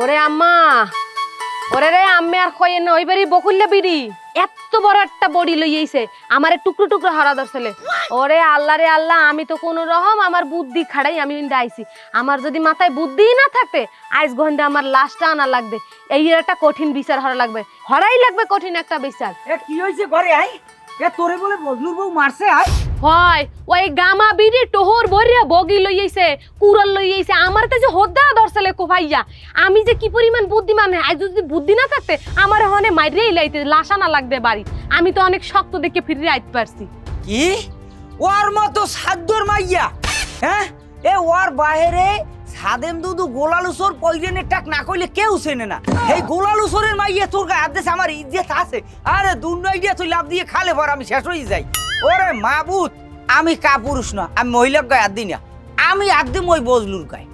ওরে আম্মা, ওরে রে আম্মে আর কইে না ওইবারই বকুল্লা বিড়ি এত বড় একটা বড়ি লইয়েছে আমারে টুকরো টুকরো হারা দরছেলে। ওরে আল্লাহ রে আল্লাহ, আমি তো কোন রকম আমার বুদ্ধি খাড়াই আমি আইছি। আমার যদি মাথায় বুদ্ধি না থাকতে আজ গন্ধে আমার লাশটা আনা লাগবে। এই একটা কঠিন বিচার হরা লাগবে, হরাই লাগবে কঠিন একটা বিচার। এ কি হইছে ঘরে আই? এ তোরে বলে বজলুর বউ মারছে আই? হয় ওই গামা বিড়ি টোহর ভরিয়া বগি লইয়েছে, কুড়াল লইয়েছে, আমার তো যে হোদ্দা দরছেলে কোভাইয়া। আমি যে কি পরিমাণ বুদ্ধিমান, আজ যদি বুদ্ধি না থাকতে আমার হনে মাইরেই লাইতে লাশা না লাগবে বাড়ি। আমি তো অনেক শক্ত দেখে ফিরে আইতে পারছি। কি ওর মতো সাদ্দর মাইয়া? হ্যাঁ, এ ওর বাইরে সাদেম দুদু গোলালুসর পয়জনের টাক না কইলে কেউ চেনে না। এই গোলালুসরের মাইয়া তোর গায়ে আদেশ আমার ইজ্জত আছে। আরে দুর্নয় দিয়ে তুই লাভ দিয়ে খালে পর আমি শেষ হয়ে যাই। ওরে মাবুত, আমি কাপুরুষ না, আমি মহিলার গায়ে হাত দিই না, আমি হাত দিই ওই বজলুর গায়ে।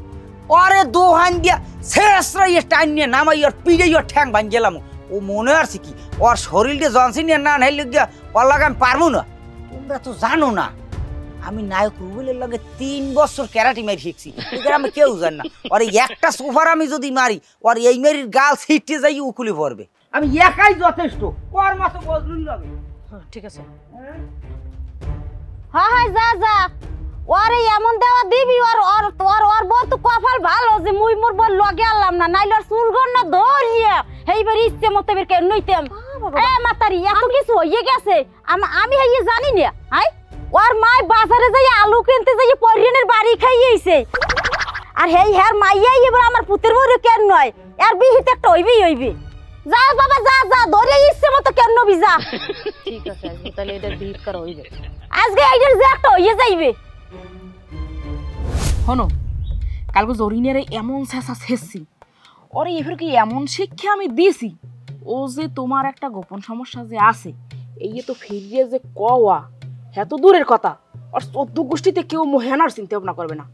ওরে দোহান দিয়া শেষরাইয়ে টাইন নিয়ে নামাই ওর পিড়ে ওর ঠ্যাং ভাঙ গেলাম। ও মনে আছে কি ওর শরীরটা জনসিন না নাইলে গিয়া ওর লাগে আমি পারবো না। তোমরা তো জানো না আমি নায়ক রুবেলের লগে 3 বছর ক্যারাটি মারি শিখছি। আমি কেউ জান না। আর একটা সোফার আমি যদি মারি আর এই মেরির গাল ছিটতে যাই উকুলি পড়বে। আমি একাই যথেষ্ট, ওর মতো বজলুর লগে। হ্যাঁ ঠিক আছে। হ্যাঁ হ্যাঁ যা যা, ওরে এমন দেওয়া দিবি ওর ওর তোর ওর বউ তো কপাল ভালো যে মুই মোর বল লগে আলাম না, নাইলে ওর চুলগন না ধরিয়া এইবার ইচ্ছে মতো বের কে নইতাম। এ মাতারি এত কিছু হইয়ে গেছে, আমি হইয়ে জানি না। হাই ওর মাই বাজারে যাই আলু কিনতে যাই পরিয়নের বাড়ি খাইয়েছে। আর হেই হের মাইয়াই এবার আমার পুতের বউরে কেন নয়, এর বিহিতে একটা হইবেই হইবে। যা বাবা যা যা, ধরে ইচ্ছে মতো কেন নবি যা। ঠিক আছে, তাহলে এটার বিহিত করা হইবে। আজকে এইটার যে একটা হইয়ে যাইবে। হনো কালকে জরিনের এমন শেষা শেষছি, ওরে এবার কি এমন শিক্ষা আমি দিয়েছি, ও যে তোমার একটা গোপন সমস্যা যে আছে এই তো ফিরিয়ে যে কওয়া এত দূরের কথা, আর 14 গোষ্ঠীতে কেউ মোহেনার চিন্তা ভাবনা করবে না।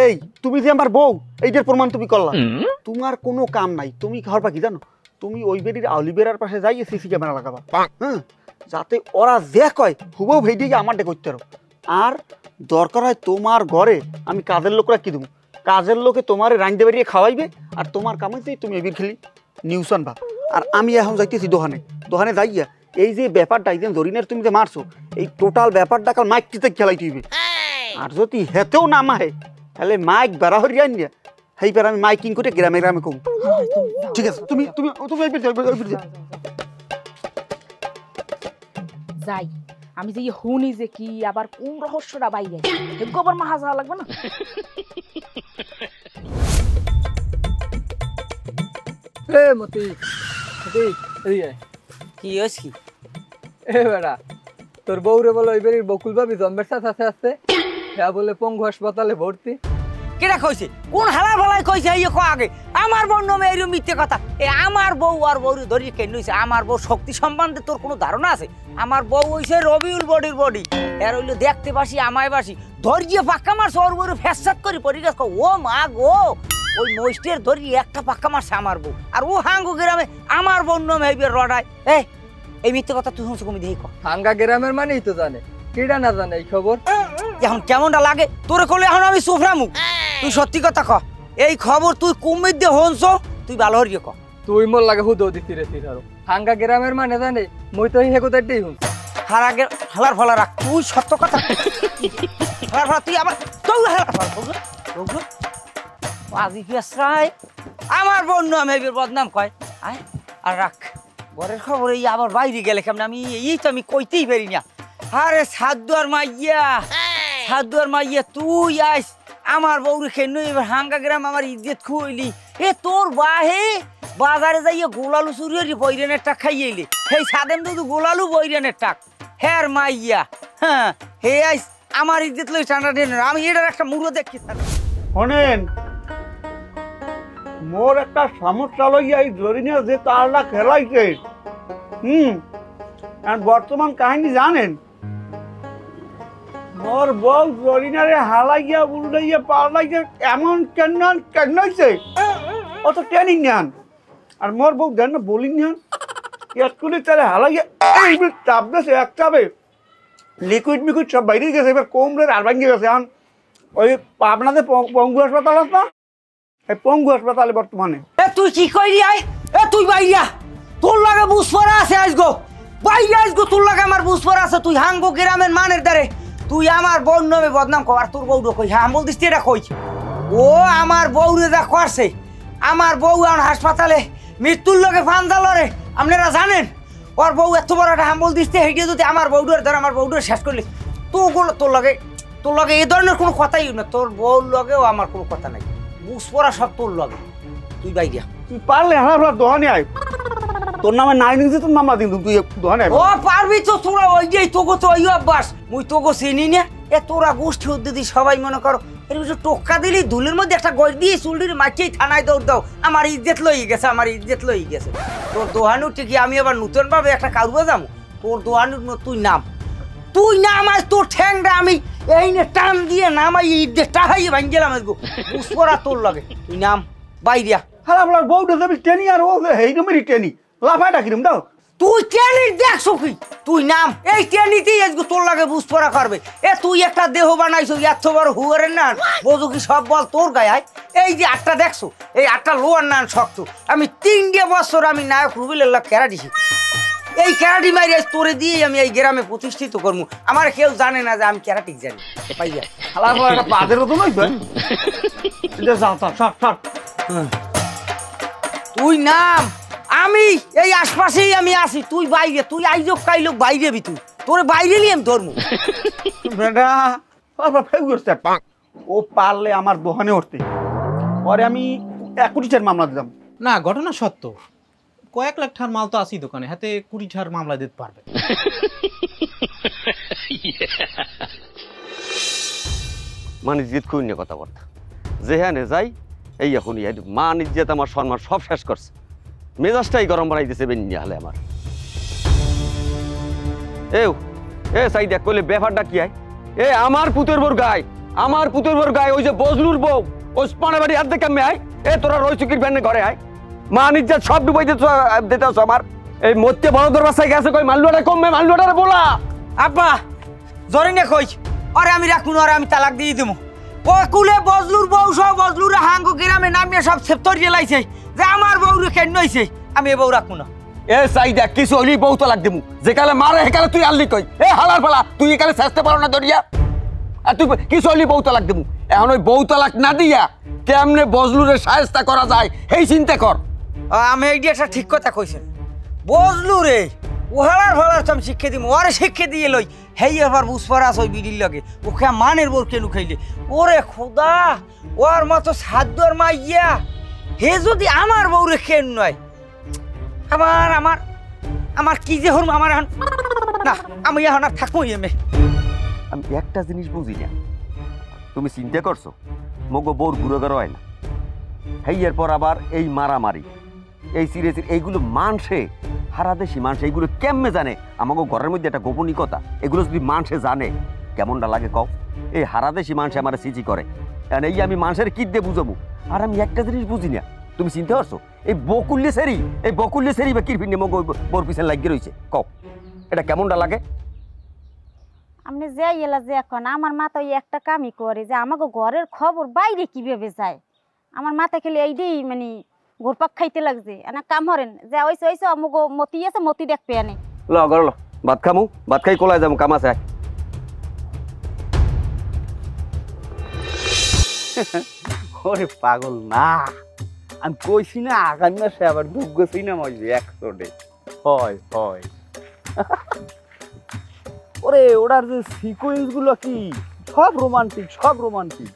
এই তুমি যে আমার বউ, এইটার প্রমাণ তুমি করলা। তোমার কোনো কাম নাই, তুমি করবা কি জানো? তুমি ওই বেড়ির আউলিবেরার পাশে যাইয়ে সিসি ক্যামেরা লাগাবা, হ্যাঁ, যাতে ওরা যে কয় হুবহু ভেইডিয়ে আমারটা করতে পারো। আর দরকার হয় তোমার ঘরে আমি কাজের লোকরা কি দেবো, কাজের লোকে তোমার রাঁধতে বেরিয়ে খাওয়াইবে, আর তোমার কামাইতেই তুমি এবির খেলি নিউজ আনবা। আর আমি এখন যাইতেছি দোকানে, দোকানে যাইয়া এই যে ব্যাপারটা এই যে জরিনের তুমি যে মারছো, এই টোটাল ব্যাপারটা কাল মাইকটিতে খেলাই দিবে। আর যদি হেতেও না মাহে তাহলে মাইক বেড়া হরিয়া নিয়ে সেইবার আমি মাইকিং করে গ্রামে গ্রামে কম। ঠিক আছে, তুমি তুমি তুমি যাই আমি যে হুনি যে কি আবার কোন রহস্যটা বাইরে গোবর মাহা যাওয়া লাগবে না। এ মতি কি হয়েছে কি? এ বেড়া তোর বউরে বলো ওই বেরির বকুল ভাবি জম্বের সাথে আছে আসছে, হ্যাঁ বলে পঙ্গু হাসপাতালে ভর্তি। কেটা কইছে? কোন হালা ভালাই কইছে? এই কো আগে আমার বউ নামে এরকম মিথ্যে কথা। এ আমার বউ আর বউরে ধরিয়ে কেন হইছে? আমার বউ শক্তি সম্বন্ধে তোর কোনো ধারণা আছে? আমার বউ হইছে রবিউল বডির বডি, এর হইলো দেখতে বাসি আমায় বাসি, ধরিয়ে পাক্কা মারছে ওর বউরে ফ্যাসাদ করে পরিগাছ। ও মা গো, ওই মহিষ্টের ধরিয়ে একটা পাক্কা মারছে আমার বউ, আর ও হাঙ্গু গ্রামে আমার বউ নামে হইবে রডায়। এই মিথ্যে কথা তুই শুনছো কমি দেখি? হাঙ্গা গ্রামের মানেই তো জানে, কিডা না জানে এই খবর? এখন কেমনটা লাগে তোরে কলে? এখন আমি সুফরামু, তুই সত্যি কথা ক। এই খবর তুই কুমির দিয়ে হনছ, তুই ভালো হরিয়ে ক। তুই মোর লাগে হুদো দিতি রে তিরারো। হাঙ্গা গ্রামের মানে জানে মই তো হে কোথায় দেই হুন হারা গে হালার ফালা রাখ, তুই সত্য কথা হালার ফালা। তুই আবার তুই হালার ফালা বলবো আজি ফেসরাই আমার বন্য আমি এর বদনাম কয়। আয় আর রাখ ঘরের খবর। এই আবার বাইরে গেলে কেমন? আমি এই তো আমি কইতেই পারি না। আরে সাদ্দুয়ার মাইয়া, সাদ্দুয়ার মাইয়া তুই আইস আমার বউরে খেন এবার হাঙ্গা গ্রাম আমার ইজ্জত খুইলি। এ তোর বাহে বাজারে যাইয়ে গোলালু চুরি বৈরানের টাক খাইয়েলি, সেই সাদেম দুধু গোলালু বৈরানের টাক হের মাইয়া। হ্যাঁ হে আইস আমার ইজ্জত লই টানা টেন। আমি এটার একটা মুড়ো দেখি। শোনেন, মোর একটা সমস্যা লইয়া এই জরিনের যে তারটা খেলাইছে, আর বর্তমান কাহিনী জানেন? মোর বউ জরিনারে হালাইয়া উল্টাইয়া পাল্টাইছে, এমন কেন কেন হইছে অত ট্রেনিং নেন। আর মোর বউ দেন না বোলিং নেন, এক্ষুনি তাহলে হালাইয়া এইবার চাপ দিয়েছে একটাবে, লিকুইড মিকুইড সব বাইরে গেছে, এবার কোমরের আর ভাঙিয়ে গেছে। এখন ওই আপনাদের পঙ্গু হাসপাতাল আছে না, এই পঙ্গু হাসপাতালে বর্তমানে। এ তুই কি কইলি আয়? এ তুই বাইরা, তোর লাগে বুঝপরা আছে আজগো, বাইরা আজগো তোর লাগে আমার বুঝপরা আছে। তুই হাঙ্গো গ্রামের মানের দ্বারে তুই আমার বউর নামে বদনাম কর। আর তোর বউটা কই? হ্যাঁ বলতিস এটা কই? ও আমার বউরে যা করছে, আমার বউ এখন হাসপাতালে মৃত্যুর লগে ফান্দা লড়ে, আপনারা জানেন? ওর বউ এত বড় একটা হাম্বল দিচ্ছে, হেঁটে যদি আমার বউডার ধর আমার বউডার শেষ করলি, তোর লগে এই ধরনের কোনো কথাই না। তোর বউর লগেও আমার কোনো কথা নাই, বুঝপরা সব তোর লগে। তুই বাইরিয়া, তুই পারলে হালা দোহানি আয়, তোর নামে নাই নিয়েছে তোর মামলা দিন, তুই দোহানি আয়। ও পারবি তো তোরা, ওই যে তোগো তো ওই অভ্যাস, মুই তোগো চিনি না। এ তোরা গোষ্ঠী উদ্যোগী সবাই মনে করো এর কিছু টোক্কা দিলি ধুলের মধ্যে একটা গজ দিয়ে চুলটির মাটিয়েই থানায় দৌড় দাও, আমার ইজ্জত লই গেছে, আমার ইজ্জত লই গেছে। তোর দোহানু ঠিকই, আমি আবার নতুন ভাবে একটা কারুয়া যাবো। তোর দোহানুর তুই নাম, তুই নাম, আজ তোর ঠ্যাংটা আমি এই নে টান দিয়ে নামাই ইজ্জত টাহাইয়ে ভাঙ গেলাম। বুঝপরা তোর লাগে, তুই নাম বাইরিয়া। হালা বলার বউটা যাবি টেনি, আর ও এই রকমেরই টেনি লাফাটা কিরম দাও। তুই টেনি দেখছো কি? তুই নাম, এই টেনিতেই আজকে তোর লাগে বুঝপরা করবে। এ তুই একটা দেহ বানাইছো এত বড় হুয়ারের না, বোঝো কি সব বল তোর গায়ে আয়। এই যে আটটা দেখছো, এই আটটা লোয়ার নান শক্ত। আমি 3 বছর আমি নায়ক রুবেলের ক্যারাটি শিখি, এই ক্যারাটি মারি আজ তোরে দিয়ে আমি এই গ্রামে প্রতিষ্ঠিত করবো। আমার কেউ জানে না যে আমি ক্যারাটিক জানি। পাইয়া হালা বলার একটা বাজের মতো নয় তো, যাও সব তুই নাম, আমি এই আশপাশেই আমি আছি, তুই বাইরে, তুই আইজক কাইলোক বাইরে বি, তুই তোর বাইরে নিয়ে আমি ধরবো। ও পারলে আমার দোহানে উঠতে, পরে আমি 1 কোটি টাকার মামলা দিতাম। না, ঘটনা সত্য, কয়েক লাখ টাকার মাল তো আসি দোকানে, হাতে 20 টাকার মামলা দিতে পারবে। মান ইজ্জত খুঁজ নিয়ে কথাবার্তা যেখানে যাই এই এখনই মান ইজ্জত আমার সম্মান সব শেষ করছে, মেজাজটাই গরম বানাই দিছে বেনিয়া হলে আমার। এ সাইড এক কইলে ব্যাপারটা কি হয়? এ আমার পুতের বোর গায়, আমার পুতের বোর গায়, ওই যে বজলুর বউ ওসমানে বাড়ি হাত দেখে আয়। এ তোরা রইচুকির ভ্যানে ঘরে আয়, মান ইজ্জত সব ডুবাই দিতেছ আমার। এই মধ্যে বড় দরবাসায় গেছে, কই মাল্লুয়াটা কমবে, মাল্লুয়াটারে বলা। আব্বা জরিনে কই, আরে আমি রাখুন, আরে আমি তালাক দিয়ে দেবো। ও কুলে বজলুর বউ সব বজলুরে হাঙ্গো গ্রামে নামিয়ে সব সেপ্তর গেলাইছে যে আমার বউরে কেন হইছে, আমি এ বউ রাখবো না। এ সাইডা কিছু হইলি বউ তালাক দিমু, যেকালে মারে হেকালে তুই আনলি কই। এ হালার পালা, তুই একালে চেষ্টা পারো না দরিয়া, আর তুই কিছু হইলি বউ তালাক দিমু। এখন ওই বউ তালাক না দিয়া কেমনে বজলুরে সাহেস্তা করা যায় এই চিন্তা কর। আমি এইটি একটা ঠিক কথা কইছেন, বজলুরে ওহালার ভালার তো আমি শিক্ষা দিব, ওরে শিক্ষা দিয়ে লই। হেই আবার বুঝপারা আছে ওই বিড়ির লগে, ওকে মানের বোর কেন খাইলে। ওরে খোদা, ওর মতো সাধ্যর মাইয়া হে যদি আমার বউরে কেন নয়, আমার আমার আমার কি যে হরম আমার এখন না, আমি এখন আর থাকবো এমে। আমি একটা জিনিস বুঝি না, তুমি চিন্তা করছো মগো বউর গুড়ো হয় না, হেইয়ের পর আবার এই মারামারি, এই সিরিয়াস এইগুলো মানসে হারা দেশি মানুষ এইগুলো কেমনে জানে? আমাকে ঘরের মধ্যে একটা গোপনীয়তা, এগুলো যদি মানুষে জানে কেমনটা লাগে কও? এই হারা দেশি মানুষ আমার সিচি করে, এই আমি মানুষের কি দিয়ে বুঝাবো? আর আমি একটা জিনিস বুঝি না, তুমি চিন্তা করছো এই বকুল্লে সেরি বা কিরফিনে মগো বোর পিছনে লাগিয়ে রয়েছে, কও এটা কেমনটা লাগে? আপনি যে এলা যে এখন আমার মাথা ওই একটা কামই করে যে আমাকে ঘরের খবর বাইরে কিভাবে যায়, আমার মাথা খেলে এইটাই মানে ঘুরপাক খাইতে লাগছে। এনা কাম হরেন যে ওইসে আমাকে মতি আছে, মতি দেখবে আনে ল ভাত খামু, ভাত খাই কোলায় যাবো, কাম আছে। ওরে পাগল না, আমি কইছি না আগামী মাসে আবার দুগ্গ সিনেমা হইবে 100 ডে। হয় ওরে ওটার যে সিকোয়েন্স গুলো কি সব রোমান্টিক, সব রোমান্টিক।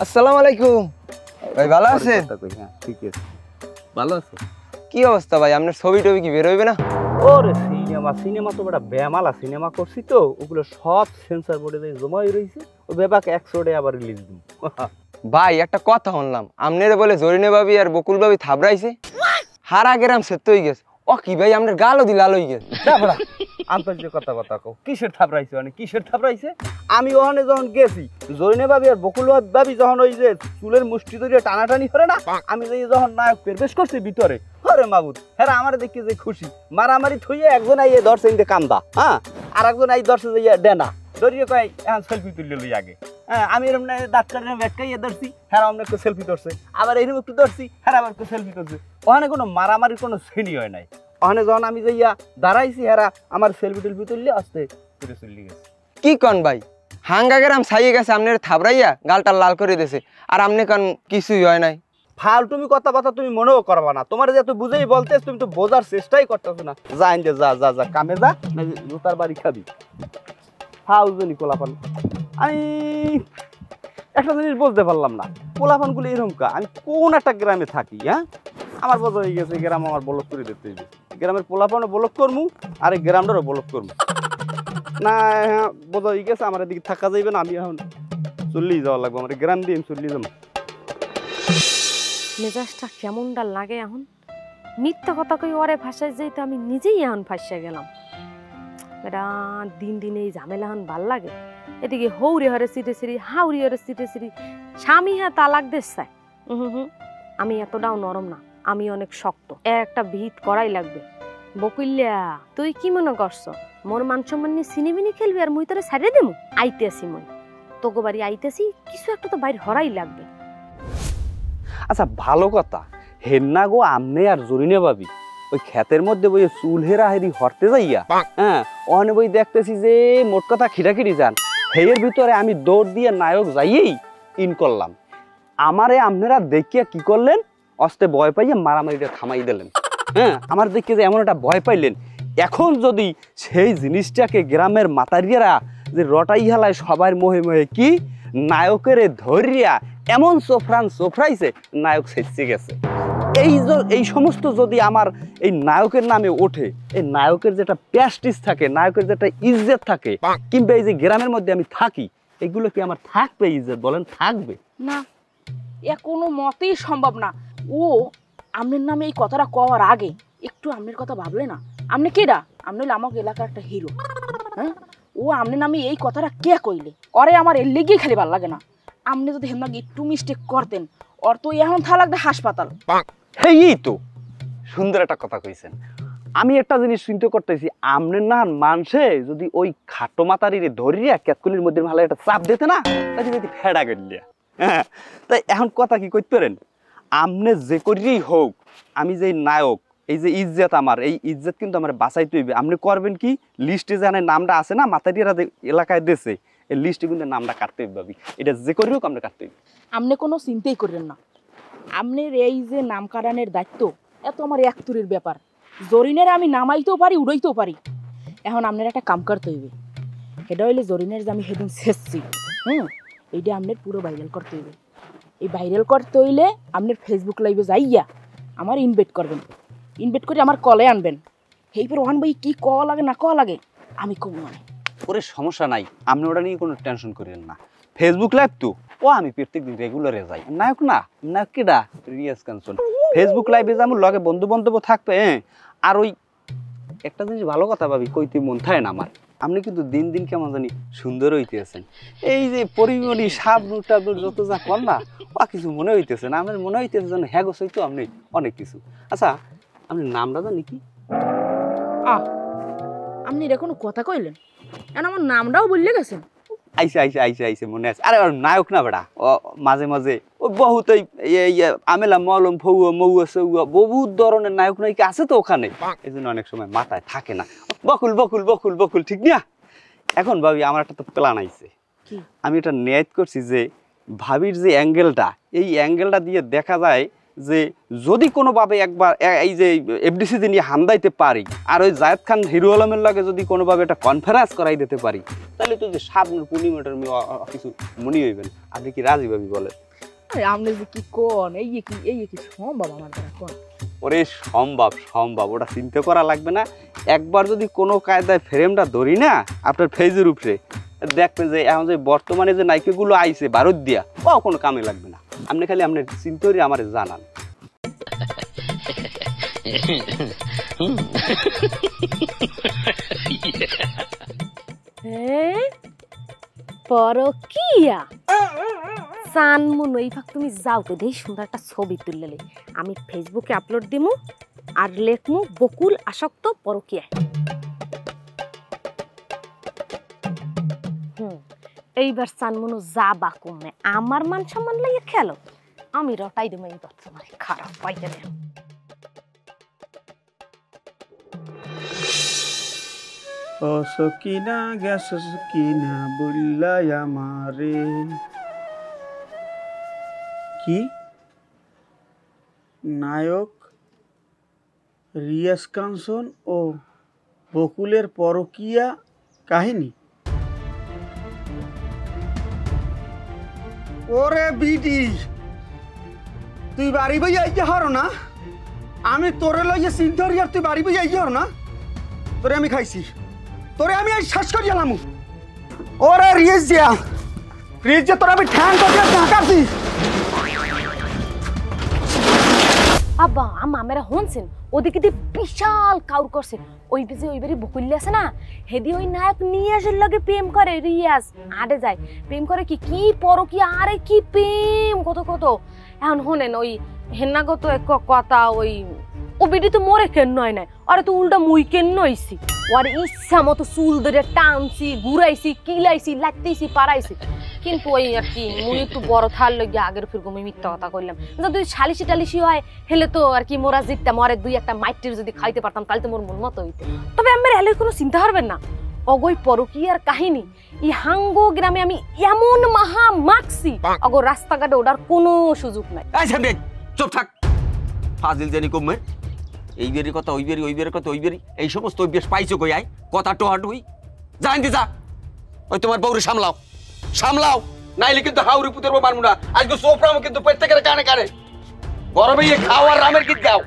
আসসালামু আলাইকুম ভাই, ভালো আছেন? হ্যাঁ ঠিক আছে, ভালো আছে। কি অবস্থা ভাই, আপনার ছবি টবি কি বের হইবে না? ওরে সিনেমা তো বড় বেমালা সিনেমা করছি তো, ওগুলো সব সেন্সর বোর্ডে জমাই রয়েছে, ওই বেবাকে 100 ডে আবার রিলিজ দিব। ভাই একটা কথা শুনলাম, আপনারে বলে জরিনে ভাবি আর বকুল ভাবি থাবড়াইছে, হারা গ্রাম সেট হয়ে গেছে। ও কি ভাই, আপনার গালও দি লাল হয়ে গেছে। আন্তর্জাতিক কথা কও, কিসের থাপড়াইছে? মানে কিসের থাপড়াইছে? আমি ওখানে যখন গেছি, জরিনে ভাবি আর বকুল ভাবি যখন ওই যে চুলের মুষ্টি ধরে টানাটানি করে না, আমি যখন নায়ক প্রবেশ করছি ভিতরে, আরে মাবুদ হ্যাঁ আমার দেখি যে খুশি, মারামারি থইয়ে একজন আইয়ে ধরছে ইন্দে কান্দা, হ্যাঁ, আর একজন আই ধরছে যে ডেনা ধরিয়ে কয় এখন সেলফি তুললে লই আগে। হ্যাঁ আমি এরকম না দাঁত কাটে ভেটকাইয়ে ধরছি, হ্যাঁ আমরা একটু সেলফি ধরছে, আবার এরকম একটু ধরছি, হ্যাঁ আবার একটু সেলফি ধরছে। ওখানে কোনো মারামারির কোনো শ্রেণী হয় নাই। ওখানে যখন আমি যাইয়া দাঁড়াইছি, হ্যাঁ আমার সেলফি টেলফি তুললে আস্তে করে চলে গেছে। কি কন ভাই, হাঙ্গা গ্রাম ছাইয়ে গেছে আপনার থাবড়াইয়া গালটা লাল করে দিয়েছে, আর আপনি কন কিছুই হয় নাই। ফালতুমি কথাবার্তা তুমি মনেও করবা না, তোমার যে তুই বুঝেই বলতেছ, তুমি তো বোঝার চেষ্টাই করতেছো না। যা ইন্দে যা যা যা কামে যা, না জুতার বাড়ি খাবি। ফাউজনি পোলাপান। আমি একটা জিনিস বুঝতে পারলাম না, পোলাপানগুলো এরকম কা। আমি কোন একটা গ্রামে থাকি, হ্যাঁ আমার বোঝা হয়ে গেছে গ্রাম আমার বলক করে দিতে হইবে। গ্রামের পোলাপানও বলক করমু, আর এই গ্রামটারও বলক করমু না। হ্যাঁ বোঝা হয়ে গেছে আমার এদিকে থাকা যাইবে না, আমি এখন চললেই যাওয়া লাগবে, আমার গ্রাম দিয়ে আমি চললেই যাবো। মেজাজটা কেমনটা লাগে এখন, মিথ্যা কথা কই ওরে ভাষায় যাইতে আমি নিজেই এখন ফাঁসিয়া গেলাম। এটা দিন দিন এই ঝামেলা এখন ভাল লাগে। এদিকে হৌরে হরে সিটে সিরি, হাউরি হরে সিটে সিরি, স্বামী হ্যাঁ তালাক দেশ চায়। আমি এতটাও নরম না, আমি অনেক শক্ত। একটা ভিত করাই লাগবে। বকুল্লা তুই কি মনে করছ মোর মান সম্মান নিয়ে সিনেমিনি খেলবি আর মুই তোরে ছাড়িয়ে দেবো? আইতেছি মই তোকে বাড়ি আইতেছি, কিছু একটা তো বাইরে হরাই লাগবে। আচ্ছা ভালো কথা, হেন্না গো আমনে আর জরিনে ভাবি ওই ক্ষেতের মধ্যে বই চুল হেরা হেরি হরতে যাইয়া, হ্যাঁ ওখানে বই দেখতেছি যে মোট কথা খিটাখিটি যান। হেয়ের ভিতরে আমি দৌড় দিয়ে নায়ক যাইয়েই ইন করলাম। আমারে আপনারা দেখিয়া কি করলেন, অস্তে ভয় পাইয়া মারামারিটা থামাই দিলেন। হ্যাঁ আমার দেখিয়ে যে এমন একটা ভয় পাইলেন। এখন যদি সেই জিনিসটাকে গ্রামের মাতারিয়ারা যে রটাই হেলায় সবার মোহে মোহে কি নায়কের ধরিয়া এমন সোফরাইছে নায়ক ছেঁচে গেছে। এই সমস্ত যদি আমার এই নায়কের নামে ওঠে, এই নায়কের যেটা প্যাস্টিস থাকে, নায়কের যেটা ইজ্জত থাকে, কিংবা এই যে গ্রামের মধ্যে আমি থাকি, এগুলো কি আমার থাকবে ইজ্জত? বলেন থাকবে না, এ কোনো মতেই সম্ভব না। ও আমনের নামে এই কথাটা কওয়ার আগে একটু আমনের কথা ভাবলে না? আমনে কেডা? আমনে হইলে আমাকে এলাকার একটা হিরো। হ্যাঁ ও আমনের নামে এই কথাটা কে কইলে? ওরে আমার এর লেগেই খালি ভাল লাগে না। আপনি যদি হেমনাকে একটু মিস্টেক করতেন, ওর তো এখন থা লাগবে হাসপাতাল। এই তো সুন্দর একটা কথা কইছেন। আমি একটা জিনিস চিন্তা করতেছি, আমনের না মানুষে যদি ওই খাটো মাতারিরে ধরিয়া ক্যাতকুলির মধ্যে ভালো একটা চাপ দিতে না, তাই যদি ফেড়া গেলিয়া। হ্যাঁ তাই এখন কথা কি করতে পারেন, আমনে যে করিয়েই হোক, আমি যে নায়ক, এই যে ইজ্জত আমার, এই ইজ্জত কিন্তু আমার বাঁচাইতে হইবে। আপনি করবেন কি, লিস্টে জানে নামটা আছে না মাতারিরা এলাকায় দেশে, এই লিস্টে কিন্তু নামটা কাটতে হইবে ভাবি। এটা যে করি হোক আমরা কাটতে হইবে। আপনি কোনো চিন্তাই করেন না, আপনার এই যে নাম কাটানোর দায়িত্ব এত আমার একতুরের ব্যাপার। জরিনের আমি নামাইতেও পারি, উড়াইতেও পারি। এখন আপনার একটা কাম করতে হইবে, এটা হইলে জরিনের যে আমি সেদিন শেষছি, এইটা আপনার পুরো ভাইরাল করতে হইবে। এই ভাইরাল করতে হইলে আপনার ফেসবুক লাইভে যাইয়া আমার ইনভাইট করবেন, ইনভাইট করে আমার কলে আনবেন। এইবার ওখান ভাই কি ক লাগে না ক লাগে আমি কম মানে ওরে সমস্যা নাই, আপনি ওটা নিয়ে কোনো টেনশন করেন না। ফেসবুক লাইভ তো ও আমি প্রত্যেকদিন রেগুলারে যাই। নায়ক না, নায়ক কেডা? রিয়াজ কাঞ্চন। ফেসবুক লাইভে যেমন লগে বন্ধু বান্ধব থাকবে। আর ওই একটা জিনিস ভালো কথা ভাবি, কইতে মন থাকে না আমার, আপনি কিন্তু দিন দিন কেমন জানি সুন্দর হইতেছেন। এই যে পরিমণি সাবনু টাবনুর যত যা কর না, ও কিছু মনে হইতেছে না। আমার মনে হইতেছে যেন হ্যাঁ গোস হইতো আপনি অনেক কিছু। আচ্ছা আপনি নামটা জানি কি? আপনি এটা কোনো কথা কইলেন? এখন আমার নামটাও বললে গেছেন। আইসে মনে আছে। আরে নায়ক না বেড়া, ও মাঝে মাঝে ও বহুত আমেলা মলম ফৌয়া মৌয়া সৌয়া বহুত ধরনের নায়ক নায়িকা আছে তো ওখানে, এই জন্য অনেক সময় মাথায় থাকে না। বকুল বকুল বকুল বকুল ঠিক না? এখন ভাবি আমার একটা তো প্ল্যান আইছে। আমি এটা নিয়ত করছি যে ভাবির যে অ্যাঙ্গেলটা, এই অ্যাঙ্গেলটা দিয়ে দেখা যায় যে যদি কোনোভাবে একবার এই যে এফডিসিতে নিয়ে হামদাইতে পারি, আর ওই জায়েদ খান হিরো আলমের লাগে যদি কোনোভাবে একটা কনফারেন্স করাই দিতে পারি, তাহলে তো যে সাবনুর পূর্ণিমাটার কিছু মনে হইবেন। আপনি কি রাজি ভাবি বলেন? আরে আপনি যে কি কোন, এই কি সম্ভব আমার দ্বারা কোন? ওরে সম্ভব, ওটা চিন্তা করা লাগবে না। একবার যদি কোনো কায়দায় ফ্রেমটা ধরি না আপনার ফেজের উপরে, দেখবেন যে এখন যে বর্তমানে যে নায়িকাগুলো আইছে ভারত দিয়া, ও কোনো কামে লাগবে না। আপনি খালি আপনার চিন্তা করে আমার জানান। পরকিয়া সানমুন ওই ভাগ তুমি যাও তো, দেই সুন্দর একটা ছবি তুললে আমি ফেসবুকে আপলোড দিমু আর লেখমু বকুল আসক্ত পরকিয়া। এইবার চানমনু যা বা কমে আমার মান সম্মান লাগে খেলো আমি রটাই দেবো এই কথা তোমার খারাপ পাইতে না ও সকিনা গেছ সকিনা বললাই আমারে কি নায়ক রিয়াজ কাঞ্চন ও বকুলের পরকীয়া কাহিনী ওরে বিডি তুই বাড়ি বই আইতে হারো না আমি তোরে লইয়ে চিন্তা আর তুই বাড়ি বই আইতে হারো না তোরে আমি খাইছি তোরে আমি আজ শেষ করে গেলাম ওরে রিয়াজ যে তোরা আমি ঠ্যাং করে ঢাকাছি আব্বা আম্মা মেরা হনছেন ওদিকে দিয়ে বিশাল কাউর করছে ওই যে ওই বাড়ি বকুল্লে আছে না হেদি ওই নায়ক নিয়াজের লগে প্রেম করে রিয়াজ আড়ে যায় প্রেম করে কি কি পরকি আরে কি প্রেম কত কত এখন হোনেন ওই হেন্নাগত এক কথা ওই ও বিডি তো মরে কেন নয় নাই আরে তো উল্টা মুই কেন নইছি ওর ইচ্ছা মতো চুল ধরে টানছি ঘুরাইছি কিলাইছি লাগতেছি পারাইছি কিন্তু ওই আর কি মুই একটু বড় থার লগে আগের ফিরগো আমি মিথ্যা কথা কইলাম যদি সালিশি টালিশি হয় হেলে তো আর কি মোরা জিততাম মরে দুই একটা মাইটির যদি খাইতে পারতাম তাহলে তো মোর মন মতো হইতো তবে আমার হেলে কোনো চিন্তা করবেন না অগই পরকীয়ার কাহিনী এই হাঙ্গো গ্রামে আমি এমন মাহা মাখছি অগো রাস্তাঘাটে ওঠার কোনো সুযোগ নাই চুপ থাক ফাজিল জানি কমে এই বেরির কথা ওই বেরি ওই বেরির কথা ওই বেরি এই সমস্ত অভ্যাস পাইছো কই আয় কথা টোহাটুই জানতে যা ওই তোমার বউরে সামলাও সামলাও নাইলে কিন্তু হাউরি পুতের মারমু না আজকে সোফরামও কিন্তু প্রত্যেকের কানে কানে গরমে খাওয়ার রামের গীত গাও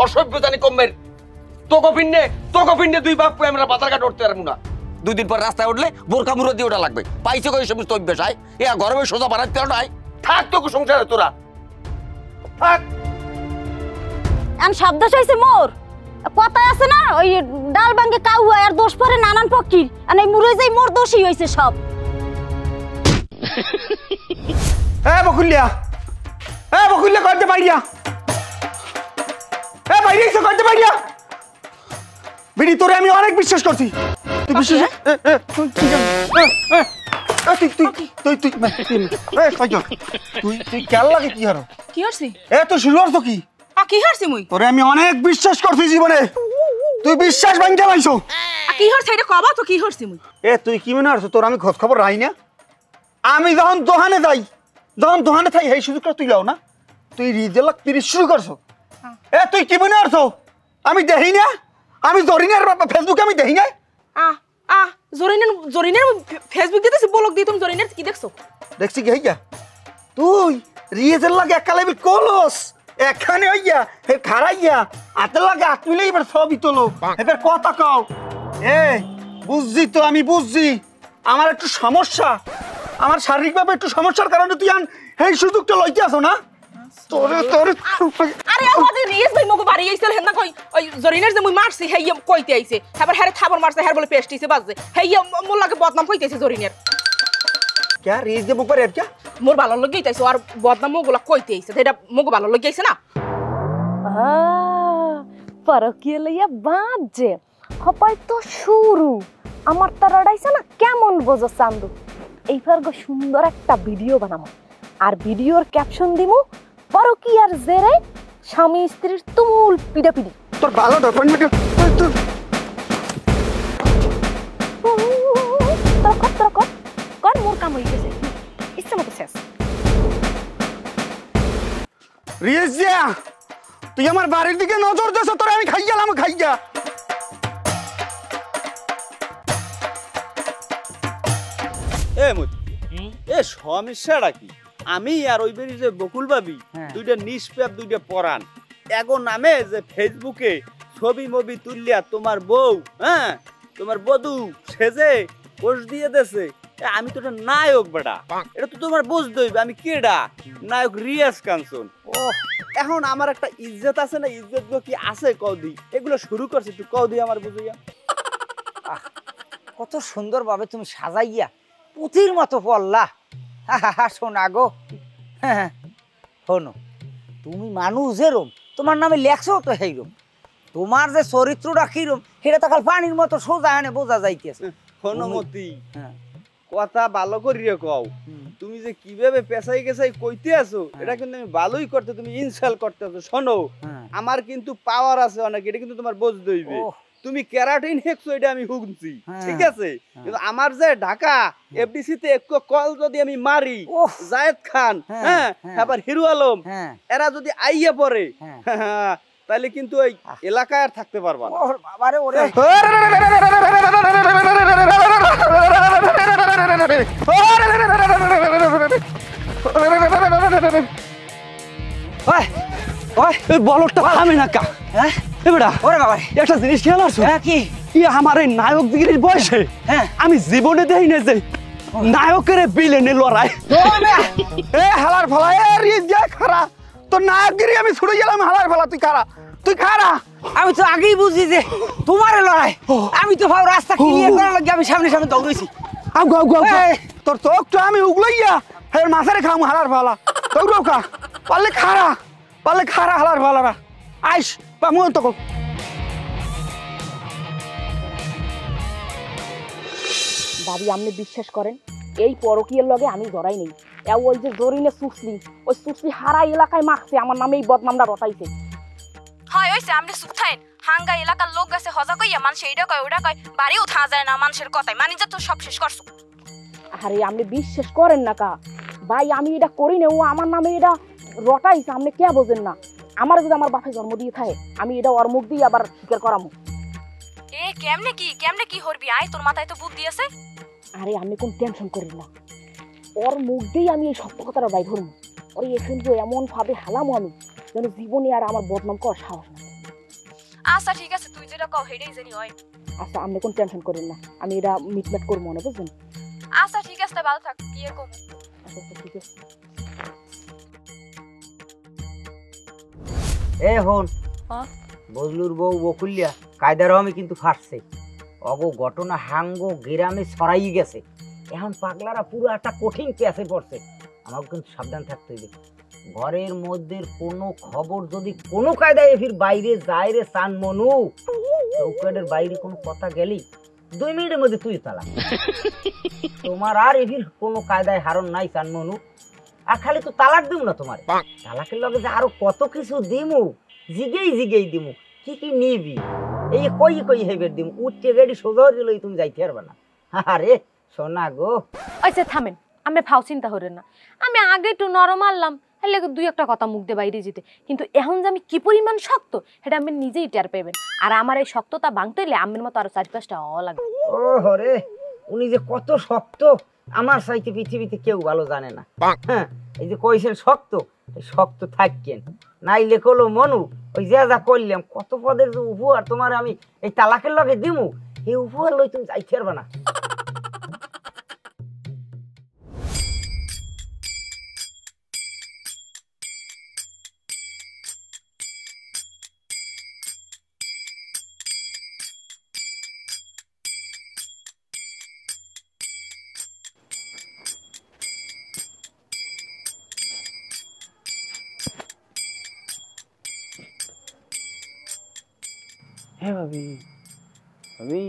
অসভ্য জানি কমের তোকে পিন্নে দুই বাপ আমরা পাতার ঘাট উঠতে পারবো না 2 দিন পর রাস্তায় উঠলে বোরকা মুরো দিয়ে ওটা লাগবে পাইছো কই সমস্ত অভ্যাস আয় এ গরমে সোজা বানাতে নাই থাক তোকে সংসারে তোরা থাক আন শব্দ হইছে মোর কথা আছে না ওই ডাল ভাঙ্গে কাউ আর দোষ পরে নানান ফকির আর এই মুরে যাই মোর দোষই হইছে সব বকুলিয়া করতে পারিয়া বাইরে করতে পারিয়া বিড়ি তোরে আমি অনেক বিশ্বাস করছি তুই বিশ্বাস তুই কেন লাগে কি হারো কি হরছি তুই শুরু করছো কি কি হরছি মুই তোরে আমি অনেক বিশ্বাস করছি জীবনে তুই বিশ্বাস ভাঙতে পাইছো কি হরছে এটা কবা তো কি হরছি মুই তুই কি মনে করছো তোর আমি খোঁজ খবর রাই না আমি যখন দোকানে যাই যখন দোকানে থাই এই সুযোগটা তুই লাও না তুই রিজেলাক পিরিশ শুরু করছো তুই কি মনে করছো আমি দেখি না আমি জরিনার ফেসবুকে আমি দেখি না জরিনের ফেসবুক দিতেছি ব্লগ দিয়ে তুমি জরিনের কি দেখছো দেখছি কি হইয়া তুই রিজেল লাগে একালে কলস এখানে হইয়া হে খারাইয়া আতে লাগে আতমিলে এবার সবই তোলো এবার কথা কও বুঝছি তো আমি বুঝছি আমার একটু সমস্যা আমার শারীরিকভাবে একটু সমস্যার কারণে তুই এই সুযোগটা লইতে আসো না তোরে আরে আমাদের রিয়েস ভাই মগো বাড়ি আইছিল হেনা কই ওই জরিনের যে মুই মারছি হেই কইতে আইছে এবার হেরে থাবর মারছে হের বলে পেস্টিছে বাজে হেই মোর লাগে বদনাম কইতেছে জরিনের क्या रीज दे मुपर है क्या मोर ভালো লাগি তাইছো আর বদনাম মোগুলা কইতে আইছে এটা মোগো ভালো লাগি আইছে না পরকীয়া লইয়া বাজে হপাই তো শুরু আমার তারাডাইছে না কেমন বোঝো চান্দু এইবার গো সুন্দর একটা ভিডিও বানাবো আর ভিডিওর ক্যাপশন দিমু পরকীয়ার জেরে স্বামী স্ত্রীর তুমুল পিড়াপিড়ি তোর ভালো ডকুমেন্ট কর মোর কাম হই গেছে ইচ্ছা মতো শেষ রিজিয়া তুই আমার বাড়ির দিকে নজর দেছ তোরে আমি খাই গেলাম খাইয়া সমস্যাটা কি আমি আর ওই বেরি যে বকুল ভাবি দুইটা নিষ্পাপ দুইটা পরান এগো নামে যে ফেসবুকে ছবি মবি তুললিয়া তোমার বউ তোমার বধূ সেজে পোস্ট দিয়ে দেছে আমি তো নায়ক বেটা এটা তো তোমার বুঝতে হইবে আমি কেডা নায়ক রিয়াজ কাঞ্চন এখন আমার একটা ইজ্জত আছে না ইজ্জত কি আছে কৌদি এগুলো শুরু করছে একটু কৌদি আমার বুঝিয়া কত সুন্দর ভাবে তুমি সাজাইয়া পুঁথির মতো পড়লা শোনা গো শোনো তুমি মানুষ যেরম তোমার নামে লেখছো তো সেইরম তোমার যে চরিত্রটা কিরম সেটা তো খাল পানির মতো সোজা এনে বোঝা যাইতেছে হনুমতি কথা ভালো করিয়ে কও। তুমি যে কিভাবে পেছাই গেছাই কইতে আছো এটা কিন্তু আমি ভালোই করতে, তুমি ইনসাল্ট করতেছো। শোনো, আমার কিন্তু পাওয়ার আছে অনেক, এটা কিন্তু তোমার বুঝতে হইবে। তুমি ক্যারাটিন হেক্সো এটা আমি শুনছি, ঠিক আছে, কিন্তু আমার যে ঢাকা এফডিসি তে এক কল যদি আমি মারি, জায়েদ খান হ্যাঁ আবার হিরো আলম এরা যদি আইয়া পড়ে তাহলে কিন্তু এই এলাকায় আর থাকতে পারবা না। বাবারে ওরে বলটা আমি না কা হ্যাঁ এবারে ওরে বাবা একটা জিনিস খেয়াল আসো কি আমার এই নায়ক দিগির বয়সে আমি জীবনে দেই না যে নায়কের বিলেনে লড়াই এ হালার ফলা এ রিজা খারা তো নায়কগিরি আমি ছুড়ে গেলাম হালার ফলা তুই খারা আমি তো আগেই বুঝি যে তোমারে লড়াই। আমি তো ভাব রাস্তা ক্লিয়ার করার লাগে আমি সামনে সামনে দৌড়াইছি। আউ গাউ গাউ তোর চোখটা আমি উগলাইয়া হে মাছের খাম হালার ফলা দৌড়াও কা পারলে খারা হালার ফলারা আইস পামুন তো ভাবি আপনি বিশ্বাস করেন এই পরকীয়ের লগে আমি জড়াই নেই। ওই যে জরিনে সুসলি ওই সুসলি হারা এলাকায় মাখছে আমার নামে এই বদনামটা রটাইছে। হয় ওইছে আপনি সুখ থাকেন হাঙ্গা এলাকার লোক গেছে হজা কইয়া মানুষ এইটা কয় ওটা কয় বাড়িও থা যায় না মানুষের কথায় মানি যা তো সব শেষ করছো। আরে আপনি বিশ্বাস করেন না কা ভাই আমি এটা করি না, ও আমার নামে এটা রটাইছে। আপনি কে বোঝেন না? আমার যদি আমার বাপে জন্ম দিয়ে থাকে আমি এটা ওর মুখ দিয়ে আবার স্বীকার করামো। কেমনে কি হরবি আয় তোর মাথায় তো বুদ্ধি আছে। আরে আপনি কোন টেনশন করেন না, ওর মুখ দিয়ে আমি এই সত্য কথাটা বাই ধরবো। ওর এখানে এমন ভাবে হালামো আমি যেন জীবনে আর আমার বদনাম করার সাহস না। আচ্ছা ঠিক আছে তুই যেটা কও হেডেই জানি হয়। আচ্ছা আপনি কোন টেনশন করেন না, আমি এটা মিটমাট করবো না বুঝলেন। আচ্ছা ঠিক আছে ভালো থাক কি আর করব। আচ্ছা ঠিক আছে। এ হন বজলুর বউ বকুলিয়া কায়দার আমি কিন্তু ফাটছে। অগো ঘটনা হাঙ্গো গ্রামে ছড়াই গেছে। এখন পাগলারা পুরো একটা কঠিন প্যাসে পড়ছে। আমাকে কিন্তু সাবধান থাকতে হবে। ঘরের মধ্যে কোনো খবর যদি কোনো কায়দায় এফির বাইরে যায় রে সান মনু, চৌকাটের বাইরে কোনো কথা গেলি 2 মিনিটের মধ্যে তুই তালাক। তোমার আর এফির কোনো কায়দায় হারণ নাই সান মনু। আর খালি তো তালাক দিব না, তোমার তালাকের লগে যে আরো কত কিছু দিমু, জিগেই দিমু। কি নিবি এই কই হেবের দিমু। উঠতে গাড়ি সোজা গেল তুমি যাইতে পারবে না। আরে সোনা গো আচ্ছা থামেন, আমি ফাও চিন্তা করেন না। আমি আগে একটু নরম আনলাম হলে 2-1টা কথা মুখ দিয়ে বাইরে যেতে, কিন্তু এখন যে আমি কি পরিমাণ শক্ত সেটা আমি নিজেই টের পাইবেন। আর আমার এই শক্ততা ভাঙতে হলে আমের মতো আরো 4-5টা হওয়া লাগবে। ও হরে উনি যে কত শক্ত আমার চাইতে পৃথিবীতে কেউ ভালো জানে না। হ্যাঁ এই যে কইছেন শক্ত থাকেন নাইলে কলো মনু ওই যা করলাম কত পদের যে উপহার তোমার আমি এই তালাকের লগে দিমু, এই উপহার লই তুমি যাইতে পারবে না। হ্যাঁ ভাবি ভাবি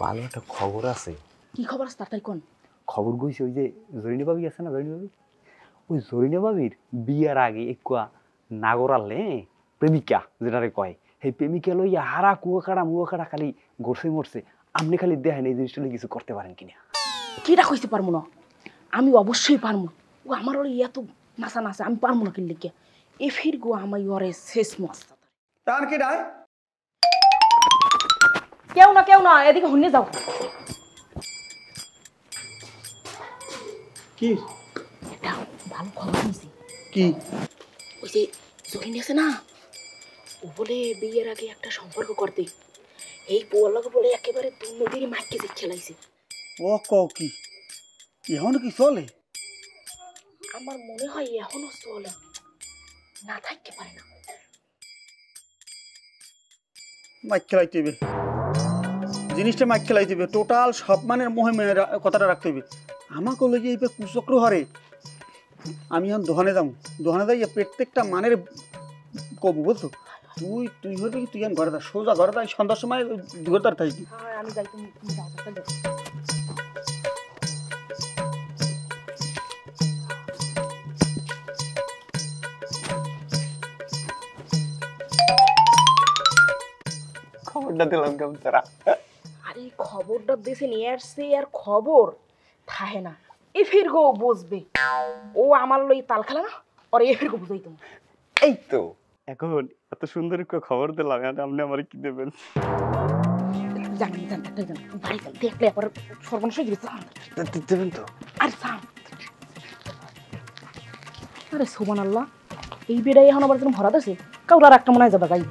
ভালো একটা খবর আছে। কি খবর আছে তাড়াতাড়ি কোন? খবর কইছে ওই যে জরিনা ভাবি আছে না, জরিনা ভাবি, ওই জরিনা ভাবির বিয়ার আগে একটা নাগরালে প্রেমিকা যেটারে কয়, সেই প্রেমিকা লইয়া হারা মুয়াকাড়া খালি গড়ছে মরছে। আপনি খালি দেখেন এই জিনিসটা কিছু করতে পারেন কিনা। কিটা কইতে পারবো না? আমি অবশ্যই পারবো। ও আমার ওর এত নাচা আমি পারবো না কিনলে কে এ ফির গো আমি ওরে শেষ মস্ত তার কি ডাই কেউ না এদিকে হুনে যাও। কি এটা ভালো খবর নিছি। কি ওই যে জরিন আছে না, ও বলে বিয়ের আগে একটা সম্পর্ক করতে এই পোয়ালাকে বলে একেবারে 2 নদীর মাইকে যে খেলাইছে। ও কও কি এখনো কি চলে? আমার মনে হয় এখনো চলে, না থাকতে পারে না। মাইক খেলাইতে হবে, জিনিসটা মাইক খেলাইতে হবে, টোটাল সব মানের মহিমে কথাটা রাখতে হবে। আমাকে লেগে এই কুচক্র হারে আমি এখন দোকানে যাবো, দোকানে যাই প্রত্যেকটা মানের কবু বুঝছো। তুই তুই হইবে কি তুই এখন ঘরে যা সোজা ঘরে যা সন্ধ্যার সময় দুপুরটার থাকবি আমি যাই তুমি যাও তাহলে খবরটা দিলাম কেমন তারা আরে খবরটা দেশে নিয়ে আসছে আর খবর থাহে না এ ফির গো বুঝবে ও আমার লই তাল খেলা না আর এ ফির গো বুঝাই তুমি এই তো এখন এত সুন্দর একটা খবর দিলাম আপনি আমার কি দেবেন জানি বাড়ি চল দেখলে আবার সর্বনাশ হয়ে যাবে দেবেন তো আর সাম আরে সুবহানাল্লাহ এই বেড়াই এখন আবার যেন ভরা আছে কাউরার একটা মনে হয় যাবে গাই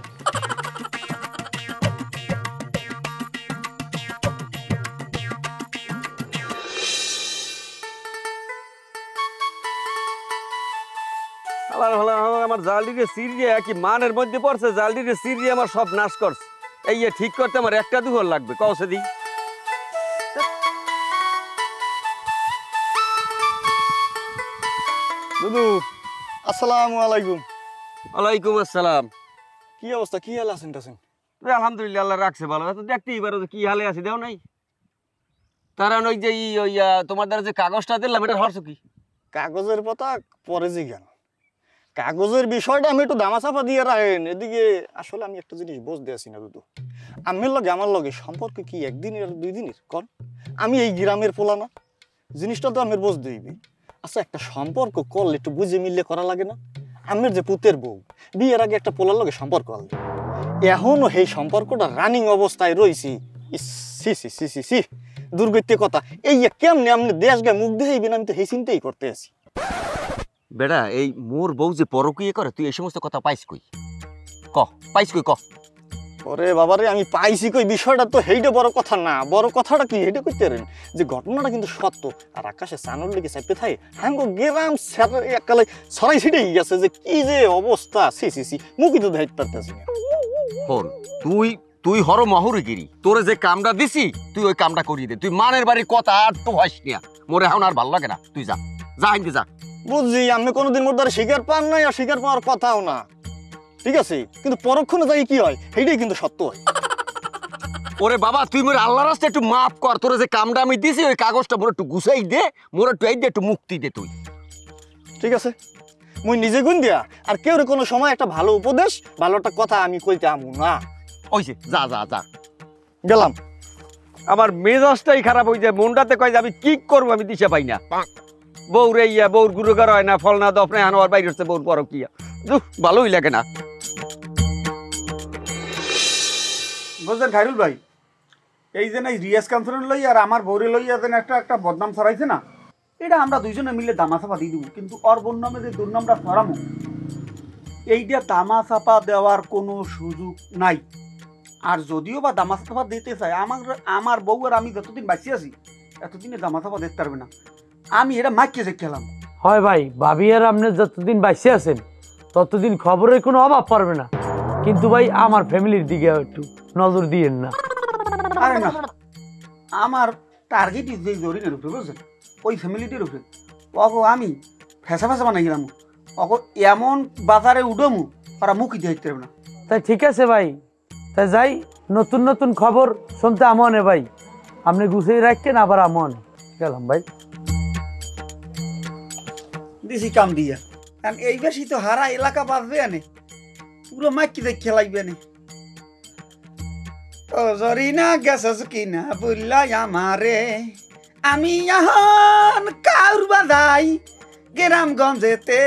আমার জালডিকে সিরিয়ে কি মানের মধ্যে পড়ছে জালডিকে সিরিয়ে আমার সব নাশ করছে এই ঠিক করতে আমার একটা দুহর লাগবে কওছে দি দুদু আসসালামু আলাইকুম ওয়ালাইকুম আসসালাম কি অবস্থা কি হাল আছেন টাছেন আলহামদুলিল্লাহ আল্লাহ রাখছে ভালো তো দেখতেই পারো যে কি হালে আছে দেও নাই তারা ওই যে তোমার দ্বারা যে কাগজটা দিলাম এটা হরছো কি কাগজের পাতা পরে জিগান কাগজের বিষয়টা আমি একটু দামাচাপা দিয়ে রাখেন এদিকে আসলে আমি একটা জিনিস বুঝতে আছি না দুদু আমির লগে আমার লগে সম্পর্ক কি একদিনের আর 2 দিনের কন আমি এই গ্রামের পোলা না জিনিসটা তো আমির বুঝতে হইবে আচ্ছা একটা সম্পর্ক করলে একটু বুঝে মিললে করা লাগে না আমির যে পুতের বউ বিয়ের আগে একটা পোলার লগে সম্পর্ক হল এখনো এই সম্পর্কটা রানিং অবস্থায় রয়েছি সি সি সি সি সি দুর্গত্য কথা এই কেমনে আপনি দেশ গায়ে মুখ দেখাইবেন আমি তো এই চিন্তাই করতে আছি বেটা এই মোর বউ যে পরকীয় করে তুই এই সমস্ত কথা পাইস কই পাইস কই ওরে বাবারে আমি পাইছি কই বিষয়টা তো হেইটা বড় কথা না বড় কথাটা কি হেইটা কইতে পারেন যে ঘটনাটা কিন্তু সত্য আর আকাশে চানোর লেগে চাপতে থাকে হাঙ্গো গেরাম একালে ছড়াই ছিটেই গেছে যে কি যে অবস্থা সি সি সি মুখই তো দেখাইতে পারতেছি না হন তুই হর মহরগিরি তোরে যে কামটা দিছি তুই ওই কামটা করিয়ে দে তুই মানের বাড়ির কথা আর তো হইস না মোরে এখন আর ভালো লাগে না তুই যা হিন্দে যা বুঝছি আমি কোনোদিন মোর দ্বারা শিকার পান নাই আর শিকার পাওয়ার কথাও না ঠিক আছে কিন্তু পরক্ষণে যাই কি হয় সেইটাই কিন্তু সত্য হয় ওরে বাবা তুই মোর আল্লাহর রাস্তায় একটু মাফ কর তোরে যে কামটা আমি দিছি ওই কাগজটা মোর একটু গুছাই দে মোর একটু এই দে একটু মুক্তি দে তুই ঠিক আছে মুই নিজে গুণ দিয়া আর কেউ কোনো সময় একটা ভালো উপদেশ ভালো একটা কথা আমি কইতে আমু না ওইছে যা যা যা গেলাম আমার মেজাজটাই খারাপ হয়ে যায় মনটাতে কয় যে আমি কি করবো আমি দিশা পাই না বউরে বউর গুরুগার হয় না ফল না দফনে আনোয়ার বাইরে হচ্ছে বউর পর কি ভালোই লাগে না বুঝলেন খাইরুল ভাই এই যে নাই রিয়াজ কামফারেন লই আর আমার বউরে লইয়া যেন একটা বদনাম ছড়াইছে না এটা আমরা দুইজনে মিলে দামাচাপা দিয়ে দেবো কিন্তু ওর বোন নামে যে দুর্নামটা ছড়ামো এইটা দামাচাপা দেওয়ার কোনো সুযোগ নাই আর যদিও বা দামাচাপা দিতে চাই আমার বউ আর আমি যতদিন বাঁচিয়ে আছি এতদিনে দামাচাপা দিতে পারবে না আমি এটা মাইকে যে খেলাম হয় ভাই ভাবি আর আপনি যতদিন বাঁচিয়ে আছেন ততদিন খবরের কোনো অভাব পড়বে না কিন্তু ভাই আমার ফ্যামিলির দিকে একটু নজর দিয়েন না আরে না আমার টার্গেট যে জরিনের উপরে বুঝছেন ওই ফ্যামিলিটির উপরে অগো আমি ফেসা বানাই গেলাম অগো এমন বাজারে উঠমু ওরা মুখই দিয়ে পারবে না তাই ঠিক আছে ভাই তাই যাই নতুন নতুন খবর শুনতে আমনে ভাই আপনি গুছিয়ে রাখেন আবার আমন গেলাম ভাই দিছি কাম দিয়া কারণ এই বেশি তো হারা এলাকা বাঁচবে আনে পুরো মাইকি দেখ খেলাইবে আনে ও জরিনা গেছস কিনা বললা আমারে আমি এখন কাউর বাজাই গ্রামগঞ্জেতে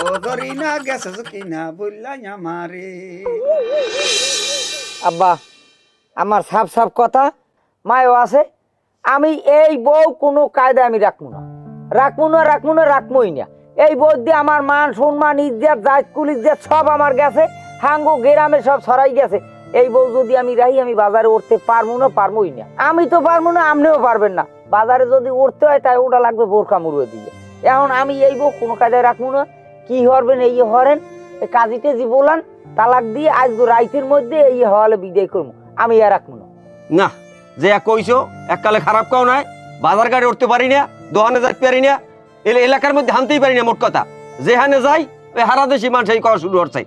ও জরিনা গেছস কিনা বললা আমারে আব্বা আমার সাপ সাপ কথা মায়ও আছে আমি এই বউ কোনো কায়দা আমি রাখবো না রাখবোই না এই বউ দিয়ে আমার মান সম্মান ইজ্জত জাতকুল ইজ্জত সব আমার গেছে হাঙ্গো গ্রামে সব ছড়াই গেছে এই বউ যদি আমি রাহি আমি বাজারে উঠতে পারবোই না আমি তো পারবো না আপনিও পারবেন না বাজারে যদি উঠতে হয় তাই ওটা লাগবে বোরখা মুড়িয়ে দিয়ে এখন আমি এই বউ কোনো কায়দায় রাখবো না কি হরবেন এই হরেন কাজীতে জি বলান তালাক দিয়ে আজ রাইতের মধ্যে এই হওয়ালে বিদায় করবো আমি আর রাখবো না যে কইছো এককালে খারাপ কাও নাই বাজার গাড়ি উঠতে পারি না দোকানে যাইতে পারি না এলাকার মধ্যে হানতেই পারি না মোট কথা যেখানে যাই ওই হারা দেশি মানুষ এই করা শুরু হচ্ছে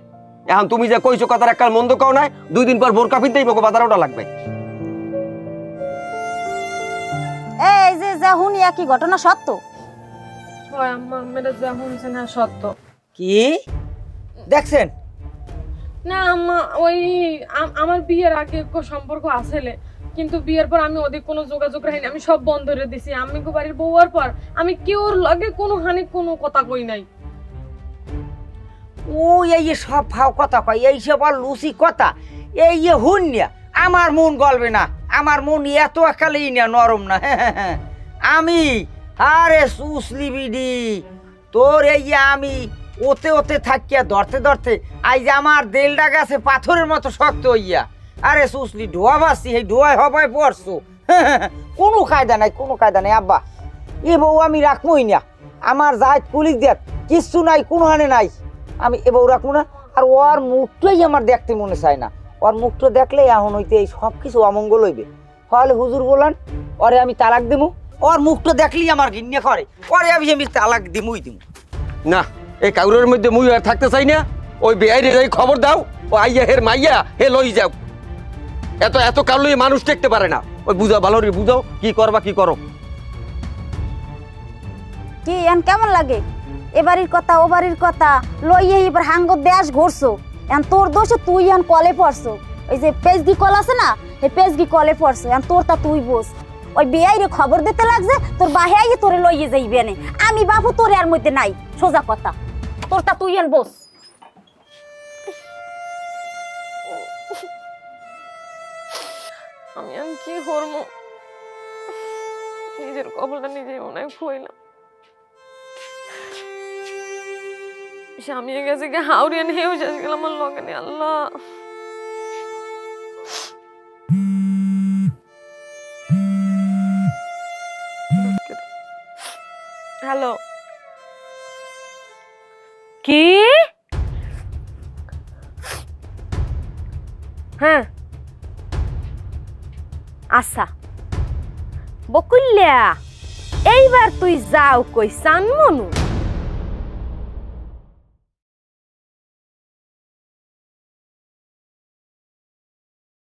এখন তুমি যে কইছো কথার এককাল মন্দ কও নাই, 2 দিন পর বোরকা পিনতেই মোকে বাজার ওটা লাগবে। এই যে যা হুনি কি ঘটনা সত্য? হয় আম্মা, মেয়েটা যা শুনছে না সত্য। কি দেখছেন? না আম্মা, ওই আমার বিয়ের আগে সম্পর্ক আসলে, কিন্তু বিয়ের পর আমি ওদের কোনো যোগাযোগ রাখিনি, আমি সব বন্ধ করে দিছি। আমি বাড়ির বউয়ার পর আমি কেউর লগে কোনো হানি কোনো কথা কই নাই। ওই এই সব ফাও কথা কয়, এই সব আর লুচি কথা, এই হুন্যা আমার মন গলবে না, আমার মন এত একালেই না নরম না। হ্যাঁ আমি আরে সুসলি বিডি তোর এই আমি ওতে ওতে থাকিয়া ধরতে ধরতে আজ আমার দেলডা গাছে পাথরের মতো শক্ত হইয়া, আরে সুসলি ঢোয়া বাসছি, এই ঢোয়ায় হবায় পড়ছো। কোনো কায়দা নাই, কোনো কায়দা নাই আব্বা, এ বউ আমি রাখবোই না। আমার জাত পুলিশ দেখ কিচ্ছু নাই, কোনো হানে নাই, আমি এ বউ রাখবো না। আর ওর মুখটাই আমার দেখতে মনে চায় না, ওর মুখটা দেখলে এখন হইতে এই সব কিছু অমঙ্গল হইবে। তাহলে হুজুর বলান ওরে আমি তালাক দেবো, ওর মুখটা দেখলেই আমার ঘৃণা করে, ওরে আমি তালাক দিমুই দিমু না। এই কাউরের মধ্যে মুই আর থাকতে চাই না। ওই বেআইরে যাই খবর দাও, ও আইয়া হের মাইয়া হে লই যাও। এত এত কাল লই মানুষ টেকতে পারে না। ওই বুঝাও, ভালো রে বুঝাও, কি করবা কি করো। কি এন কেমন লাগে? এবাড়ির কথা ও বাড়ির কথা লইয়ে এবার হাঙ্গ দেশ ঘুরছো, এখন তোর দোষে তুই এখন কলে পড়ছো। ওই যে পেজগি কল আছে না, এই পেজগি কলে পড়ছো, এখন তোর তা তুই বোঝ। ওই বেআইরে খবর দিতে লাগছে, তোর বাহে আইয়ে তোরে লইয়ে যাইবে না। আমি বাবু তোর এর মধ্যে নাই, সোজা কথা, তোর তা তুই এখন বোঝ। আমি আর কি করবো, নিজের কপালটা নিজেই মনে হয় খুইলাম। স্বামীর কাছে গিয়ে হাওড়িয়ান হেউ শেষ গেল আমার লগে নেই। আল্লাহ, হ্যালো, কি? হ্যাঁ আচ্ছা বকুল্লা, এইবার তুই যাও কই সান মনু।